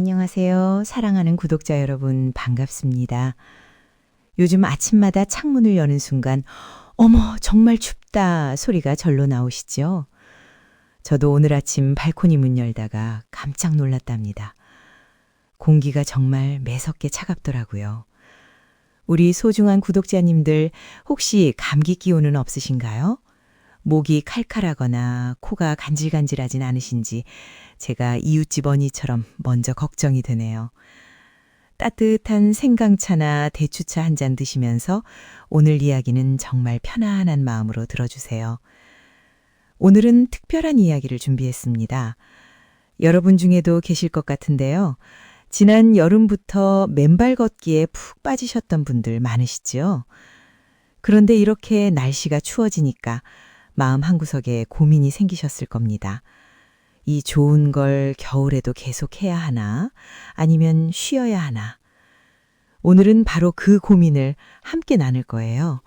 안녕하세요. 사랑하는 구독자 여러분, 반갑습니다. 요즘 아침마다 창문을 여는 순간, 어머, 정말 춥다 소리가 절로 나오시죠? 저도 오늘 아침 발코니 문 열다가 깜짝 놀랐답니다. 공기가 정말 매섭게 차갑더라고요. 우리 소중한 구독자님들 혹시 감기 기운은 없으신가요? 목이 칼칼하거나 코가 간질간질하진 않으신지 제가 이웃집 언니처럼 먼저 걱정이 되네요. 따뜻한 생강차나 대추차 한 잔 드시면서 오늘 이야기는 정말 편안한 마음으로 들어주세요. 오늘은 특별한 이야기를 준비했습니다. 여러분 중에도 계실 것 같은데요. 지난 여름부터 맨발 걷기에 푹 빠지셨던 분들 많으시죠? 그런데 이렇게 날씨가 추워지니까 마음 한구석에 고민이 생기셨을 겁니다. 이 좋은 걸 겨울에도 계속 해야 하나? 아니면 쉬어야 하나? 오늘은 바로 그 고민을 함께 나눌 거예요.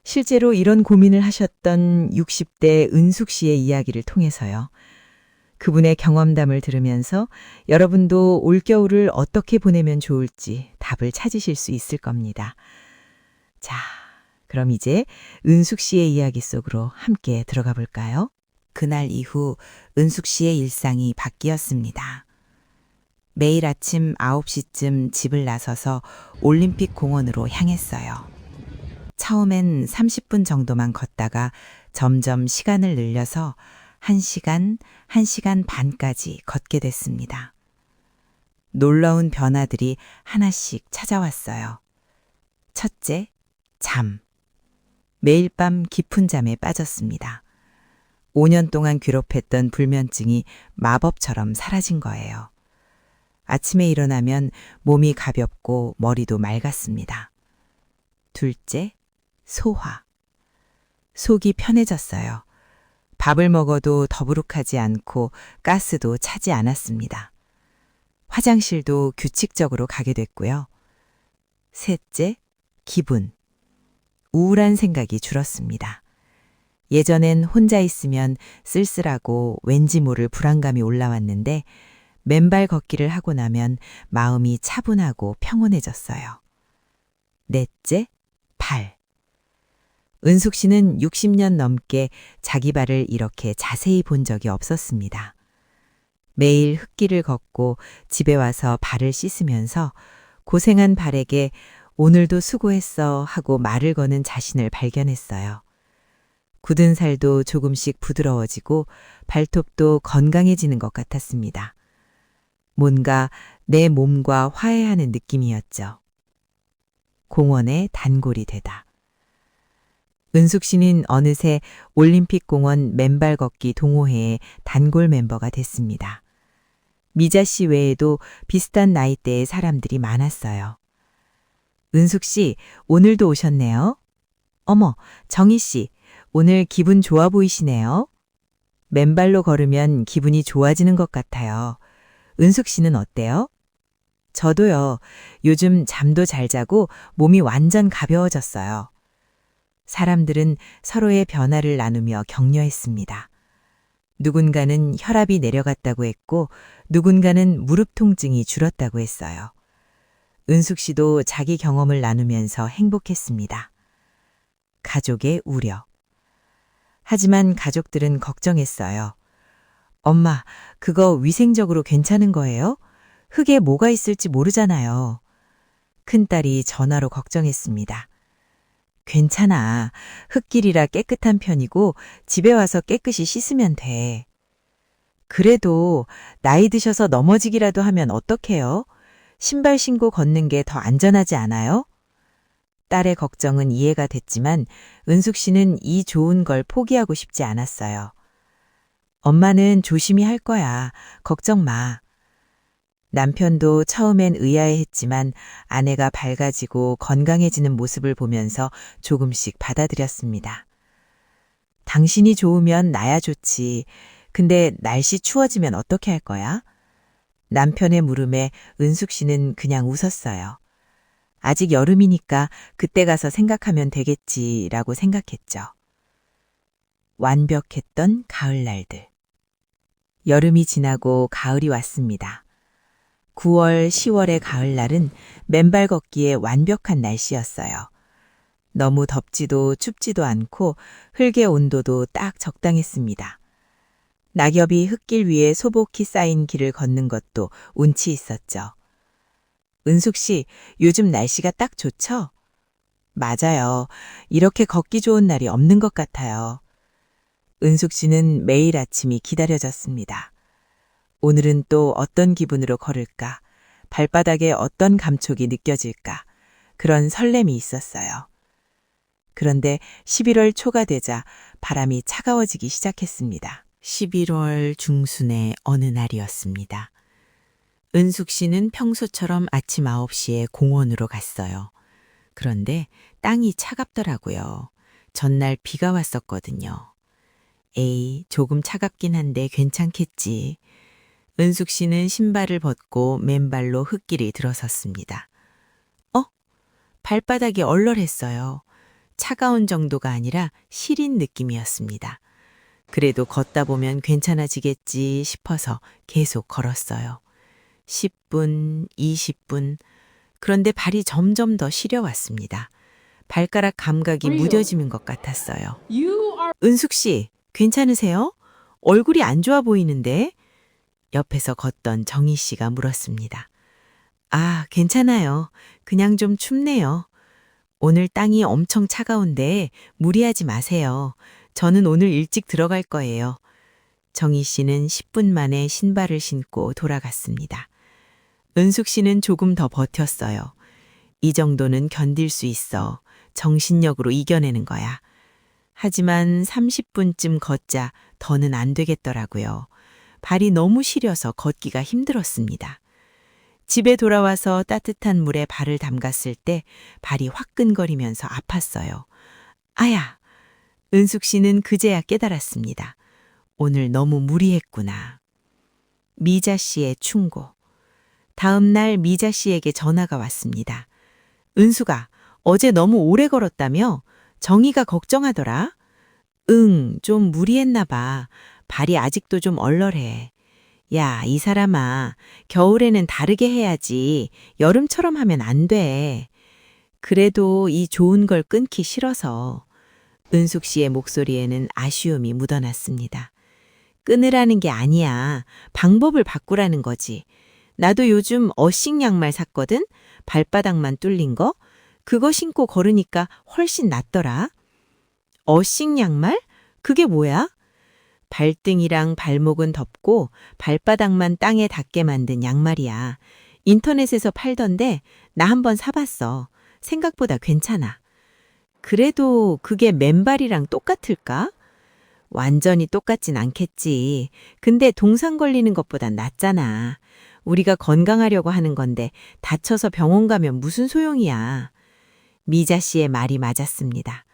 실제로 이런 고민을 하셨던 60대 은숙 씨의 이야기를 통해서요. 그분의 경험담을 들으면서 여러분도 올겨울을 어떻게 보내면 좋을지 답을 찾으실 수 있을 겁니다. 자, 그럼 이제 은숙 씨의 이야기 속으로 함께 들어가 볼까요? 그날 이후 은숙 씨의 일상이 바뀌었습니다. 매일 아침 9시쯤 집을 나서서 올림픽 공원으로 향했어요. 처음엔 30분 정도만 걷다가 점점 시간을 늘려서 1시간, 1시간 반까지 걷게 됐습니다. 놀라운 변화들이 하나씩 찾아왔어요. 첫째, 잠. 매일 밤 깊은 잠에 빠졌습니다. 5년 동안 괴롭혔던 불면증이 마법처럼 사라진 거예요. 아침에 일어나면 몸이 가볍고 머리도 맑았습니다. 둘째, 소화. 속이 편해졌어요. 밥을 먹어도 더부룩하지 않고 가스도 차지 않았습니다. 화장실도 규칙적으로 가게 됐고요. 셋째, 기분. 우울한 생각이 줄었습니다. 예전엔 혼자 있으면 쓸쓸하고 왠지 모를 불안감이 올라왔는데 맨발 걷기를 하고 나면 마음이 차분하고 평온해졌어요. 넷째, 발. 은숙 씨는 60년 넘게 자기 발을 이렇게 자세히 본 적이 없었습니다. 매일 흙길을 걷고 집에 와서 발을 씻으면서 고생한 발에게 오늘도 수고했어 하고 말을 거는 자신을 발견했어요. 굳은 살도 조금씩 부드러워지고 발톱도 건강해지는 것 같았습니다. 뭔가 내 몸과 화해하는 느낌이었죠. 공원의 단골이 되다. 은숙 씨는 어느새 올림픽 공원 맨발 걷기 동호회의 단골 멤버가 됐습니다. 미자 씨 외에도 비슷한 나이대의 사람들이 많았어요. 은숙 씨, 오늘도 오셨네요. 어머, 정희 씨, 오늘 기분 좋아 보이시네요. 맨발로 걸으면 기분이 좋아지는 것 같아요. 은숙 씨는 어때요? 저도요. 요즘 잠도 잘 자고 몸이 완전 가벼워졌어요. 사람들은 서로의 변화를 나누며 격려했습니다. 누군가는 혈압이 내려갔다고 했고 누군가는 무릎 통증이 줄었다고 했어요. 은숙 씨도 자기 경험을 나누면서 행복했습니다. 가족의 우려. 하지만 가족들은 걱정했어요. 엄마, 그거 위생적으로 괜찮은 거예요? 흙에 뭐가 있을지 모르잖아요. 큰딸이 전화로 걱정했습니다. 괜찮아. 흙길이라 깨끗한 편이고 집에 와서 깨끗이 씻으면 돼. 그래도 나이 드셔서 넘어지기라도 하면 어떡해요? 신발 신고 걷는 게 더 안전하지 않아요? 딸의 걱정은 이해가 됐지만 은숙 씨는 이 좋은 걸 포기하고 싶지 않았어요. 엄마는 조심히 할 거야. 걱정 마. 남편도 처음엔 의아해했지만 아내가 밝아지고 건강해지는 모습을 보면서 조금씩 받아들였습니다. 당신이 좋으면 나야 좋지. 근데 날씨 추워지면 어떻게 할 거야? 남편의 물음에 은숙 씨는 그냥 웃었어요. 아직 여름이니까 그때 가서 생각하면 되겠지라고 생각했죠. 완벽했던 가을날들. 여름이 지나고 가을이 왔습니다. 9월, 10월의 가을날은 맨발 걷기에 완벽한 날씨였어요. 너무 덥지도 춥지도 않고 흙의 온도도 딱 적당했습니다. 낙엽이 흙길 위에 소복히 쌓인 길을 걷는 것도 운치 있었죠. 은숙 씨, 요즘 날씨가 딱 좋죠? 맞아요. 이렇게 걷기 좋은 날이 없는 것 같아요. 은숙 씨는 매일 아침이 기다려졌습니다. 오늘은 또 어떤 기분으로 걸을까? 발바닥에 어떤 감촉이 느껴질까? 그런 설렘이 있었어요. 그런데 11월 초가 되자 바람이 차가워지기 시작했습니다. 11월 중순의 어느 날이었습니다. 은숙 씨는 평소처럼 아침 9시에 공원으로 갔어요. 그런데 땅이 차갑더라고요. 전날 비가 왔었거든요. 에이, 조금 차갑긴 한데 괜찮겠지. 은숙 씨는 신발을 벗고 맨발로 흙길이 들어섰습니다. 발바닥이 얼얼했어요. 차가운 정도가 아니라 시린 느낌이었습니다. 그래도 걷다 보면 괜찮아지겠지 싶어서 계속 걸었어요. 10분, 20분. 그런데 발이 점점 더 시려왔습니다. 발가락 감각이 무뎌지는 것 같았어요. 은숙 씨, 괜찮으세요? 얼굴이 안 좋아 보이는데? 옆에서 걷던 정희 씨가 물었습니다. 아, 괜찮아요. 그냥 좀 춥네요. 오늘 땅이 엄청 차가운데 무리하지 마세요. 저는 오늘 일찍 들어갈 거예요. 정희 씨는 10분 만에 신발을 신고 돌아갔습니다. 은숙 씨는 조금 더 버텼어요. 이 정도는 견딜 수 있어. 정신력으로 이겨내는 거야. 하지만 30분쯤 걷자 더는 안 되겠더라고요. 발이 너무 시려서 걷기가 힘들었습니다. 집에 돌아와서 따뜻한 물에 발을 담갔을 때 발이 화끈거리면서 아팠어요. 아야! 은숙 씨는 그제야 깨달았습니다. 오늘 너무 무리했구나. 미자 씨의 충고. 다음 날 미자 씨에게 전화가 왔습니다. 은숙아, 어제 너무 오래 걸었다며? 정희가 걱정하더라. 응, 좀 무리했나 봐. 발이 아직도 좀 얼얼해. 야, 이 사람아, 겨울에는 다르게 해야지. 여름처럼 하면 안 돼. 그래도 이 좋은 걸 끊기 싫어서. 은숙 씨의 목소리에는 아쉬움이 묻어났습니다. 끊으라는 게 아니야. 방법을 바꾸라는 거지. 나도 요즘 어싱 양말 샀거든? 발바닥만 뚫린 거? 그거 신고 걸으니까 훨씬 낫더라. 어싱 양말? 그게 뭐야? 발등이랑 발목은 덮고 발바닥만 땅에 닿게 만든 양말이야. 인터넷에서 팔던데 나 한번 사봤어. 생각보다 괜찮아. 그래도 그게 맨발이랑 똑같을까? 완전히 똑같진 않겠지. 근데 동상 걸리는 것보단 낫잖아. 우리가 건강하려고 하는 건데 다쳐서 병원 가면 무슨 소용이야. 미자 씨의 말이 맞았습니다.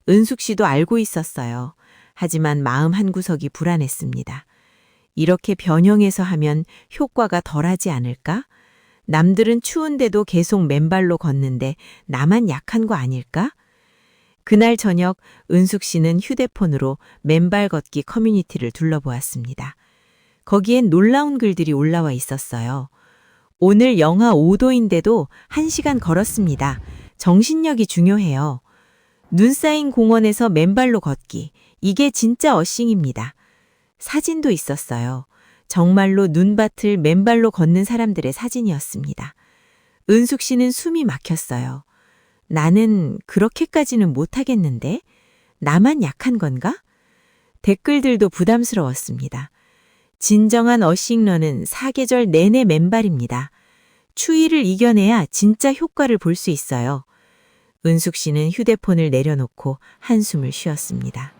은숙 씨도 알고 있었어요. 하지만 마음 한구석이 불안했습니다. 이렇게 변형해서 하면 효과가 덜하지 않을까? 남들은 추운데도 계속 맨발로 걷는데 나만 약한 거 아닐까? 그날 저녁 은숙 씨는 휴대폰으로 맨발 걷기 커뮤니티를 둘러보았습니다. 거기엔 놀라운 글들이 올라와 있었어요. 오늘 영하 5도인데도 1시간 걸었습니다. 정신력이 중요해요. 눈 쌓인 공원에서 맨발로 걷기. 이게 진짜 어싱입니다. 사진도 있었어요. 정말로 눈밭을 맨발로 걷는 사람들의 사진이었습니다. 은숙 씨는 숨이 막혔어요. 나는 그렇게까지는 못하겠는데? 나만 약한 건가? 댓글들도 부담스러웠습니다. 진정한 어싱러는 사계절 내내 맨발입니다. 추위를 이겨내야 진짜 효과를 볼 수 있어요. 은숙 씨는 휴대폰을 내려놓고 한숨을 쉬었습니다.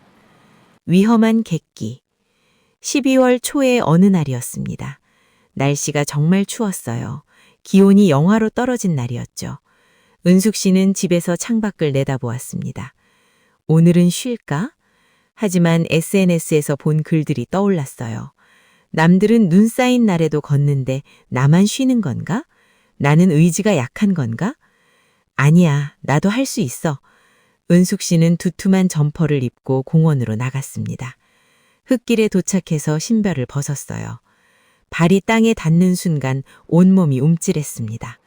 위험한 객기. 12월 초의 어느 날이었습니다. 날씨가 정말 추웠어요. 기온이 영하로 떨어진 날이었죠. 은숙 씨는 집에서 창밖을 내다보았습니다. 오늘은 쉴까? 하지만 SNS에서 본 글들이 떠올랐어요. 남들은 눈 쌓인 날에도 걷는데 나만 쉬는 건가? 나는 의지가 약한 건가? 아니야, 나도 할 수 있어. 은숙 씨는 두툼한 점퍼를 입고 공원으로 나갔습니다. 흙길에 도착해서 신발을 벗었어요. 발이 땅에 닿는 순간 온몸이 움찔했습니다.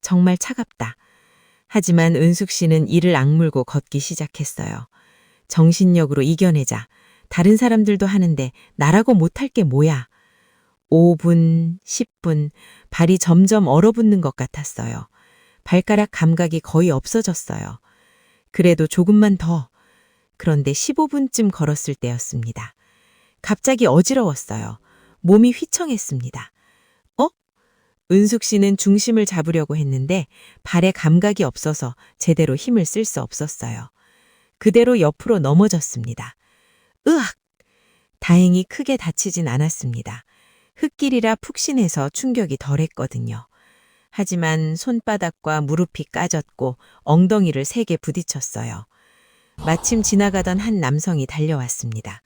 정말 차갑다. 하지만 은숙 씨는 이를 악물고 걷기 시작했어요. 정신력으로 이겨내자. 다른 사람들도 하는데 나라고 못할 게 뭐야. 5분, 10분, 발이 점점 얼어붙는 것 같았어요. 발가락 감각이 거의 없어졌어요. 그래도 조금만 더. 그런데 15분쯤 걸었을 때였습니다. 갑자기 어지러웠어요. 몸이 휘청했습니다. 은숙 씨는 중심을 잡으려고 했는데 발에 감각이 없어서 제대로 힘을 쓸 수 없었어요. 그대로 옆으로 넘어졌습니다. 으악! 다행히 크게 다치진 않았습니다. 흙길이라 푹신해서 충격이 덜했거든요. 하지만 손바닥과 무릎이 까졌고 엉덩이를 세게 부딪혔어요. 마침 지나가던 한 남성이 달려왔습니다.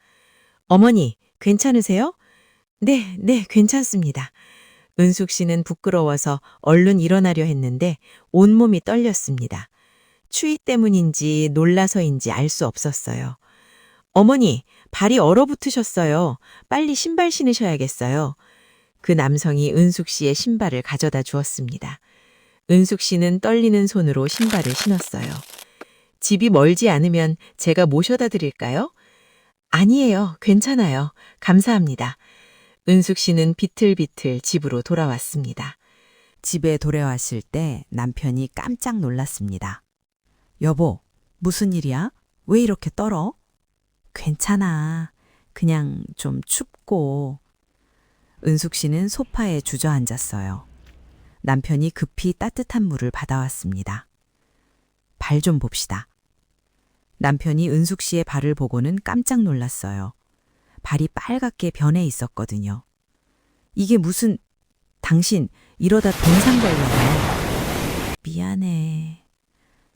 어머니, 괜찮으세요? 네, 괜찮습니다. 은숙 씨는 부끄러워서 얼른 일어나려 했는데 온몸이 떨렸습니다. 추위 때문인지 놀라서인지 알 수 없었어요. 어머니, 발이 얼어붙으셨어요. 빨리 신발 신으셔야겠어요. 그 남성이 은숙 씨의 신발을 가져다 주었습니다. 은숙 씨는 떨리는 손으로 신발을 신었어요. 집이 멀지 않으면 제가 모셔다 드릴까요? 아니에요. 괜찮아요. 감사합니다. 은숙 씨는 비틀비틀 집으로 돌아왔습니다. 집에 돌아왔을 때 남편이 깜짝 놀랐습니다. 여보, 무슨 일이야? 왜 이렇게 떨어? 괜찮아. 그냥 좀 춥고. 은숙 씨는 소파에 주저앉았어요. 남편이 급히 따뜻한 물을 받아왔습니다. 발 좀 봅시다. 남편이 은숙 씨의 발을 보고는 깜짝 놀랐어요. 발이 빨갛게 변해 있었거든요. 이게 무슨, 당신 이러다 동상 걸려요. 미안해.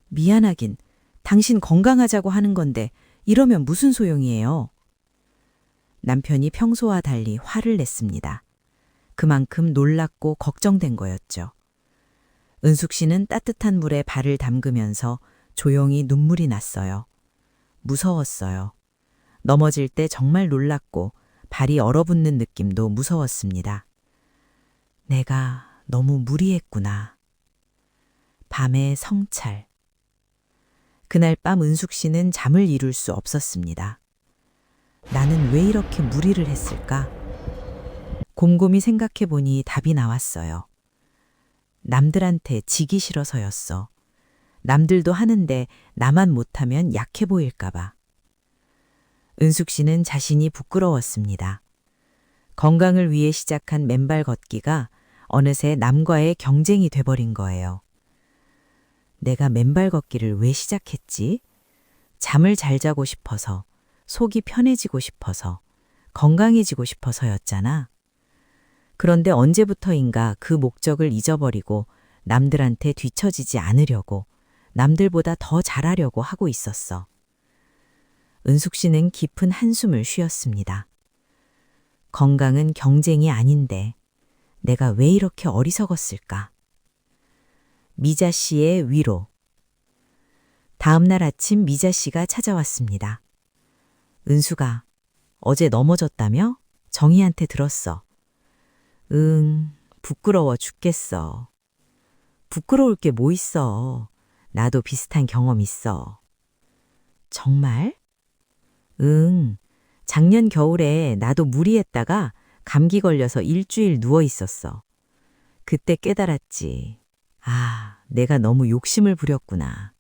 미안하긴. 당신 건강하자고 하는 건데 이러면 무슨 소용이에요? 남편이 평소와 달리 화를 냈습니다. 그만큼 놀랐고 걱정된 거였죠. 은숙 씨는 따뜻한 물에 발을 담그면서 조용히 눈물이 났어요. 무서웠어요. 넘어질 때 정말 놀랐고 발이 얼어붙는 느낌도 무서웠습니다. 내가 너무 무리했구나. 밤의 성찰. 그날 밤 은숙 씨는 잠을 이룰 수 없었습니다. 나는 왜 이렇게 무리를 했을까? 곰곰이 생각해 보니 답이 나왔어요. 남들한테 지기 싫어서였어. 남들도 하는데 나만 못하면 약해 보일까 봐. 은숙 씨는 자신이 부끄러웠습니다. 건강을 위해 시작한 맨발 걷기가 어느새 남과의 경쟁이 돼버린 거예요. 내가 맨발 걷기를 왜 시작했지? 잠을 잘 자고 싶어서, 속이 편해지고 싶어서, 건강해지고 싶어서였잖아. 그런데 언제부터인가 그 목적을 잊어버리고 남들한테 뒤처지지 않으려고, 남들보다 더 잘하려고 하고 있었어. 은숙 씨는 깊은 한숨을 쉬었습니다. 건강은 경쟁이 아닌데 내가 왜 이렇게 어리석었을까? 미자 씨의 위로. 다음 날 아침 미자 씨가 찾아왔습니다. 은숙아, 어제 넘어졌다며? 정희한테 들었어. 부끄러워 죽겠어. 부끄러울 게 뭐 있어. 나도 비슷한 경험 있어. 정말? 작년 겨울에 나도 무리했다가 감기 걸려서 일주일 누워 있었어. 그때 깨달았지. 내가 너무 욕심을 부렸구나.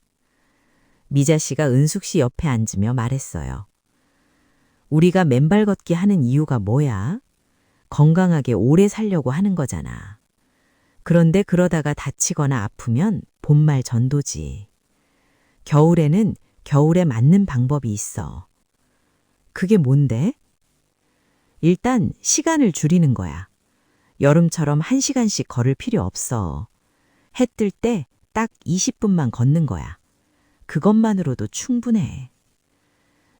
미자 씨가 은숙 씨 옆에 앉으며 말했어요. 우리가 맨발 걷기 하는 이유가 뭐야? 건강하게 오래 살려고 하는 거잖아. 그런데 그러다가 다치거나 아프면 본말 전도지. 겨울에는 겨울에 맞는 방법이 있어. 그게 뭔데? 일단 시간을 줄이는 거야. 여름처럼 1시간씩 걸을 필요 없어. 해 뜰 때 딱 20분만 걷는 거야. 그것만으로도 충분해.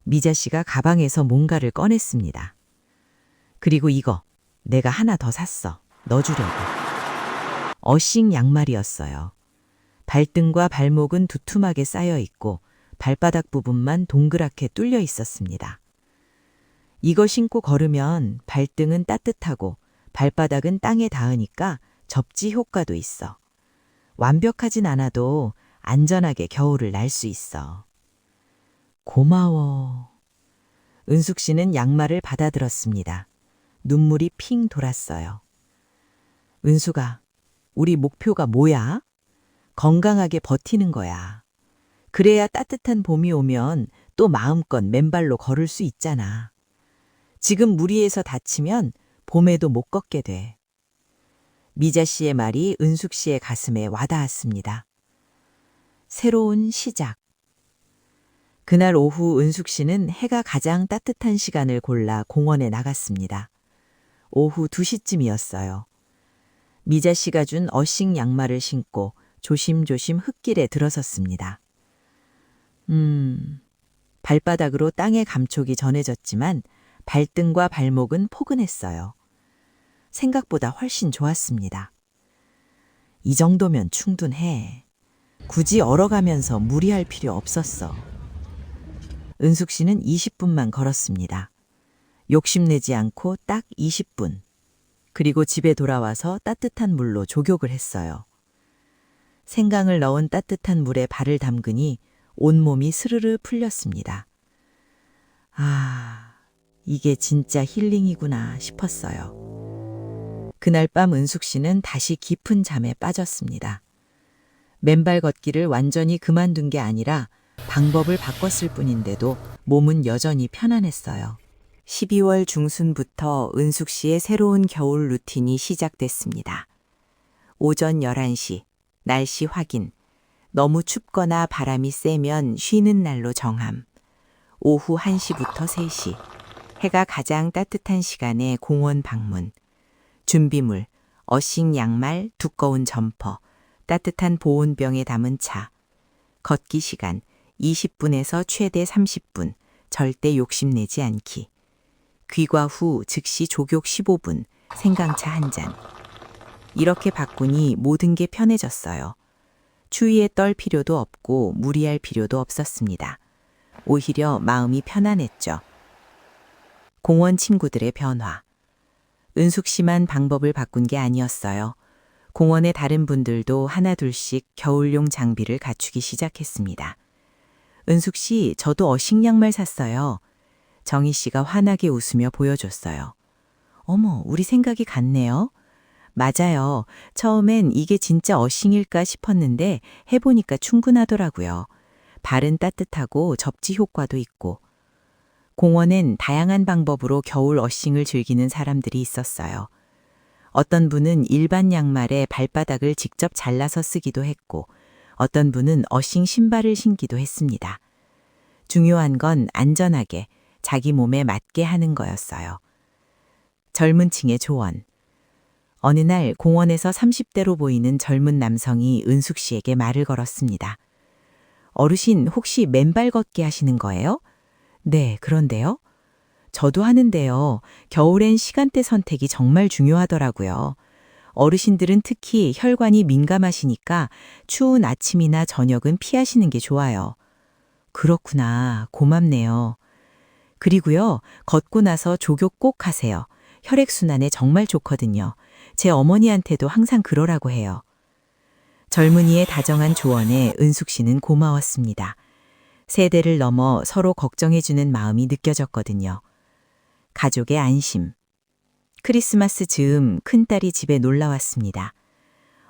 미자 씨가 가방에서 뭔가를 꺼냈습니다. 그리고 이거 내가 하나 더 샀어. 넣어주려고. 어싱 양말이었어요. 발등과 발목은 두툼하게 쌓여 있고 발바닥 부분만 동그랗게 뚫려 있었습니다. 이거 신고 걸으면 발등은 따뜻하고 발바닥은 땅에 닿으니까 접지 효과도 있어. 완벽하진 않아도 안전하게 겨울을 날 수 있어. 고마워. 은숙 씨는 양말을 받아들었습니다. 눈물이 핑 돌았어요. 은숙아, 우리 목표가 뭐야? 건강하게 버티는 거야. 그래야 따뜻한 봄이 오면 또 마음껏 맨발로 걸을 수 있잖아. 지금 무리해서 다치면 봄에도 못 걷게 돼. 미자 씨의 말이 은숙 씨의 가슴에 와닿았습니다. 새로운 시작. 그날 오후 은숙 씨는 해가 가장 따뜻한 시간을 골라 공원에 나갔습니다. 오후 2시쯤이었어요. 미자 씨가 준 어싱 양말을 신고 조심조심 흙길에 들어섰습니다. 발바닥으로 땅의 감촉이 전해졌지만 발등과 발목은 포근했어요. 생각보다 훨씬 좋았습니다. 이 정도면 충분해. 굳이 얼어가면서 무리할 필요 없었어. 은숙 씨는 20분만 걸었습니다. 욕심내지 않고 딱 20분. 그리고 집에 돌아와서 따뜻한 물로 족욕을 했어요. 생강을 넣은 따뜻한 물에 발을 담그니 온몸이 스르르 풀렸습니다. 아, 이게 진짜 힐링이구나 싶었어요. 그날 밤 은숙 씨는 다시 깊은 잠에 빠졌습니다. 맨발 걷기를 완전히 그만둔 게 아니라 방법을 바꿨을 뿐인데도 몸은 여전히 편안했어요. 12월 중순부터 은숙 씨의 새로운 겨울 루틴이 시작됐습니다. 오전 11시, 날씨 확인. 너무 춥거나 바람이 세면 쉬는 날로 정함. 오후 1시부터 3시. 해가 가장 따뜻한 시간에 공원 방문. 준비물, 어싱 양말, 두꺼운 점퍼, 따뜻한 보온병에 담은 차. 걷기 시간 20분에서 최대 30분, 절대 욕심내지 않기. 귀가 후 즉시 족욕 15분, 생강차 한 잔. 이렇게 바꾸니 모든 게 편해졌어요. 추위에 떨 필요도 없고 무리할 필요도 없었습니다. 오히려 마음이 편안했죠. 공원 친구들의 변화. 은숙 씨만 방법을 바꾼 게 아니었어요. 공원의 다른 분들도 하나둘씩 겨울용 장비를 갖추기 시작했습니다. 은숙 씨, 저도 어싱 양말 샀어요. 정희 씨가 환하게 웃으며 보여줬어요. 어머, 우리 생각이 같네요. 맞아요. 처음엔 이게 진짜 어싱일까 싶었는데 해보니까 충분하더라고요. 발은 따뜻하고 접지 효과도 있고. 공원엔 다양한 방법으로 겨울 어싱을 즐기는 사람들이 있었어요. 어떤 분은 일반 양말에 발바닥을 직접 잘라서 쓰기도 했고, 어떤 분은 어싱 신발을 신기도 했습니다. 중요한 건 안전하게 자기 몸에 맞게 하는 거였어요. 젊은 층의 조언. 어느 날 공원에서 30대로 보이는 젊은 남성이 은숙 씨에게 말을 걸었습니다. 어르신, 혹시 맨발 걷기 하시는 거예요? 네, 그런데요. 저도 하는데요. 겨울엔 시간대 선택이 정말 중요하더라고요. 어르신들은 특히 혈관이 민감하시니까 추운 아침이나 저녁은 피하시는 게 좋아요. 그렇구나. 고맙네요. 그리고요, 걷고 나서 족욕 꼭 하세요. 혈액순환에 정말 좋거든요. 제 어머니한테도 항상 그러라고 해요. 젊은이의 다정한 조언에 은숙 씨는 고마웠습니다. 세대를 넘어 서로 걱정해주는 마음이 느껴졌거든요. 가족의 안심. 크리스마스 즈음 큰딸이 집에 놀러 왔습니다.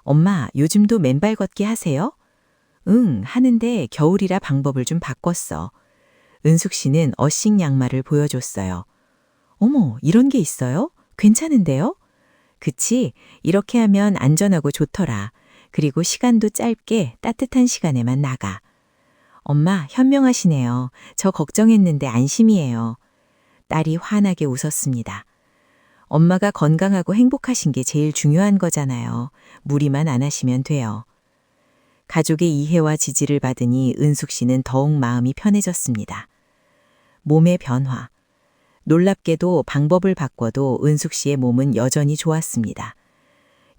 엄마, 요즘도 맨발 걷기 하세요? 응, 하는데 겨울이라 방법을 좀 바꿨어. 은숙 씨는 어싱 양말을 보여줬어요. 어머, 이런 게 있어요? 괜찮은데요? 그치? 이렇게 하면 안전하고 좋더라. 그리고 시간도 짧게 따뜻한 시간에만 나가. 엄마, 현명하시네요. 저 걱정했는데 안심이에요. 딸이 환하게 웃었습니다. 엄마가 건강하고 행복하신 게 제일 중요한 거잖아요. 무리만 안 하시면 돼요. 가족의 이해와 지지를 받으니 은숙 씨는 더욱 마음이 편해졌습니다. 몸의 변화. 놀랍게도 방법을 바꿔도 은숙 씨의 몸은 여전히 좋았습니다.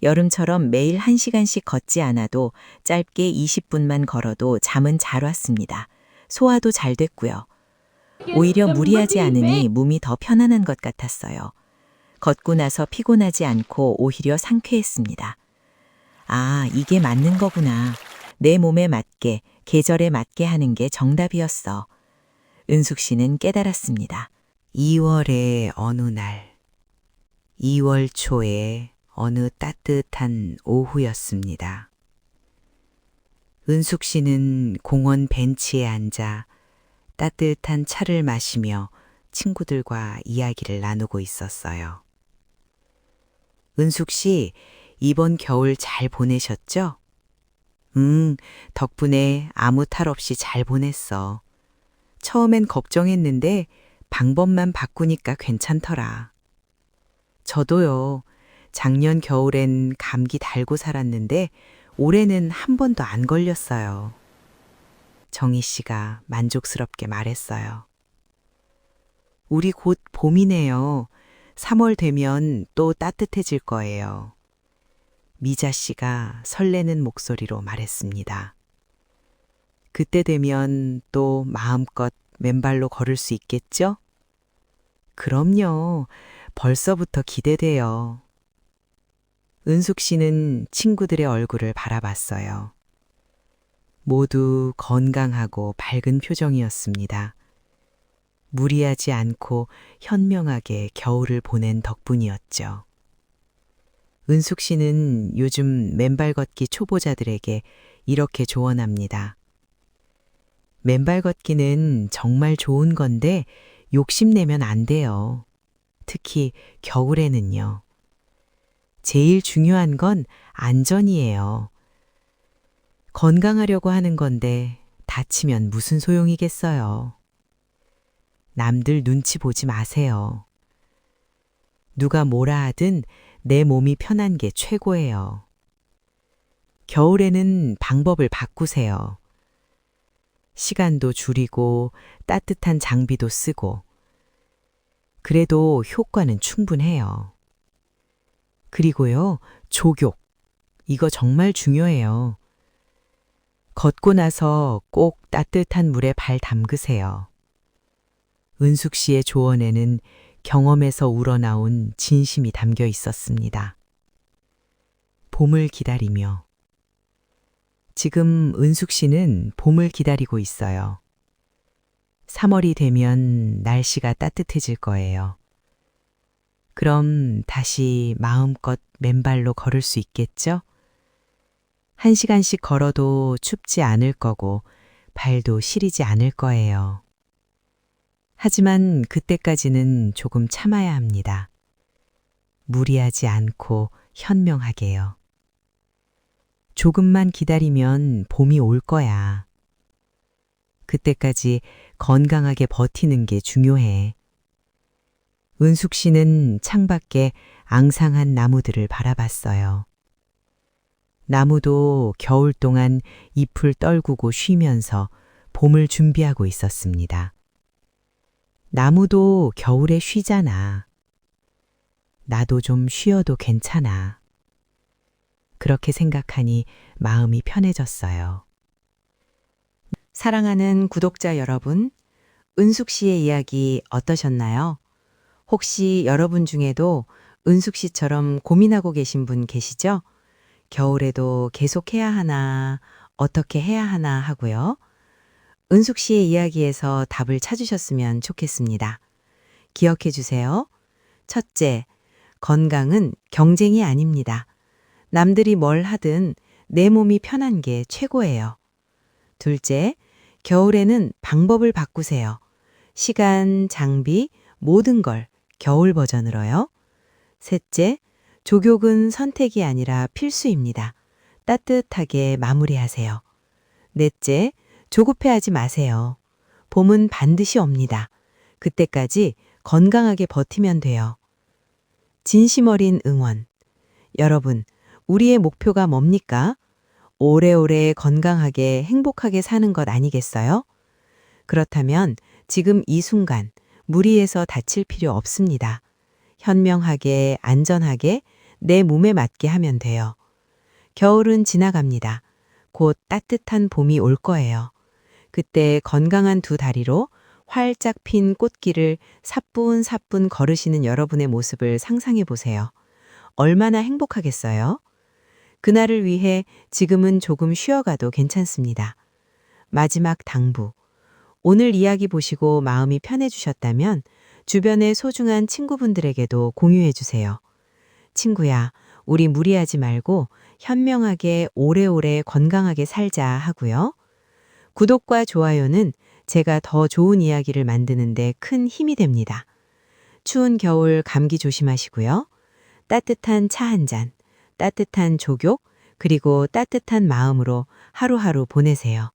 여름처럼 매일 1시간씩 걷지 않아도 짧게 20분만 걸어도 잠은 잘 왔습니다. 소화도 잘 됐고요. 오히려 무리하지 않으니 몸이 더 편안한 것 같았어요. 걷고 나서 피곤하지 않고 오히려 상쾌했습니다. 아, 이게 맞는 거구나. 내 몸에 맞게, 계절에 맞게 하는 게 정답이었어. 은숙 씨는 깨달았습니다. 2월의 어느 날, 2월 초의 어느 따뜻한 오후였습니다. 은숙 씨는 공원 벤치에 앉아 따뜻한 차를 마시며 친구들과 이야기를 나누고 있었어요. 은숙 씨, 이번 겨울 잘 보내셨죠? 덕분에 아무 탈 없이 잘 보냈어. 처음엔 걱정했는데 방법만 바꾸니까 괜찮더라. 저도요. 작년 겨울엔 감기 달고 살았는데 올해는 한 번도 안 걸렸어요. 정희 씨가 만족스럽게 말했어요. 우리 곧 봄이네요. 3월 되면 또 따뜻해질 거예요. 미자 씨가 설레는 목소리로 말했습니다. 그때 되면 또 마음껏 맨발로 걸을 수 있겠죠? 그럼요. 벌써부터 기대돼요. 은숙 씨는 친구들의 얼굴을 바라봤어요. 모두 건강하고 밝은 표정이었습니다. 무리하지 않고 현명하게 겨울을 보낸 덕분이었죠. 은숙 씨는 요즘 맨발 걷기 초보자들에게 이렇게 조언합니다. 맨발 걷기는 정말 좋은 건데 욕심내면 안 돼요. 특히 겨울에는요. 제일 중요한 건 안전이에요. 건강하려고 하는 건데 다치면 무슨 소용이겠어요. 남들 눈치 보지 마세요. 누가 뭐라 하든 내 몸이 편한 게 최고예요. 겨울에는 방법을 바꾸세요. 시간도 줄이고 따뜻한 장비도 쓰고. 그래도 효과는 충분해요. 그리고요, 족욕. 이거 정말 중요해요. 걷고 나서 꼭 따뜻한 물에 발 담그세요. 은숙 씨의 조언에는 경험에서 우러나온 진심이 담겨 있었습니다. 봄을 기다리며. 지금 은숙 씨는 봄을 기다리고 있어요. 3월이 되면 날씨가 따뜻해질 거예요. 그럼 다시 마음껏 맨발로 걸을 수 있겠죠? 1시간씩 걸어도 춥지 않을 거고 발도 시리지 않을 거예요. 하지만 그때까지는 조금 참아야 합니다. 무리하지 않고 현명하게요. 조금만 기다리면 봄이 올 거야. 그때까지 건강하게 버티는 게 중요해. 은숙 씨는 창밖에 앙상한 나무들을 바라봤어요. 나무도 겨울 동안 잎을 떨구고 쉬면서 봄을 준비하고 있었습니다. 나무도 겨울에 쉬잖아. 나도 좀 쉬어도 괜찮아. 그렇게 생각하니 마음이 편해졌어요. 사랑하는 구독자 여러분, 은숙 씨의 이야기 어떠셨나요? 혹시 여러분 중에도 은숙 씨처럼 고민하고 계신 분 계시죠? 겨울에도 계속 해야 하나, 어떻게 해야 하나 하고요. 은숙 씨의 이야기에서 답을 찾으셨으면 좋겠습니다. 기억해 주세요. 첫째, 건강은 경쟁이 아닙니다. 남들이 뭘 하든 내 몸이 편한 게 최고예요. 둘째, 겨울에는 방법을 바꾸세요. 시간, 장비, 모든 걸 겨울 버전으로요. 셋째, 족욕은 선택이 아니라 필수입니다. 따뜻하게 마무리하세요. 넷째, 조급해하지 마세요. 봄은 반드시 옵니다. 그때까지 건강하게 버티면 돼요. 진심 어린 응원. 여러분, 우리의 목표가 뭡니까? 오래오래 건강하게 행복하게 사는 것 아니겠어요? 그렇다면 지금 이 순간 무리해서 다칠 필요 없습니다. 현명하게, 안전하게 내 몸에 맞게 하면 돼요. 겨울은 지나갑니다. 곧 따뜻한 봄이 올 거예요. 그때 건강한 두 다리로 활짝 핀 꽃길을 사뿐사뿐 걸으시는 여러분의 모습을 상상해 보세요. 얼마나 행복하겠어요? 그날을 위해 지금은 조금 쉬어가도 괜찮습니다. 마지막 당부. 오늘 이야기 보시고 마음이 편해주셨다면 주변의 소중한 친구분들에게도 공유해 주세요. 친구야, 우리 무리하지 말고 현명하게 오래오래 건강하게 살자 하고요. 구독과 좋아요는 제가 더 좋은 이야기를 만드는데 큰 힘이 됩니다. 추운 겨울 감기 조심하시고요. 따뜻한 차 한 잔, 따뜻한 족욕, 그리고 따뜻한 마음으로 하루하루 보내세요.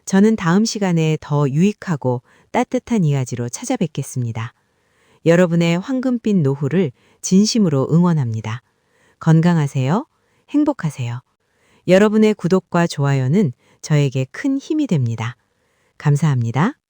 저는 다음 시간에 더 유익하고 따뜻한 이야기로 찾아뵙겠습니다. 여러분의 황금빛 노후를 진심으로 응원합니다. 건강하세요. 행복하세요. 여러분의 구독과 좋아요는 저에게 큰 힘이 됩니다. 감사합니다.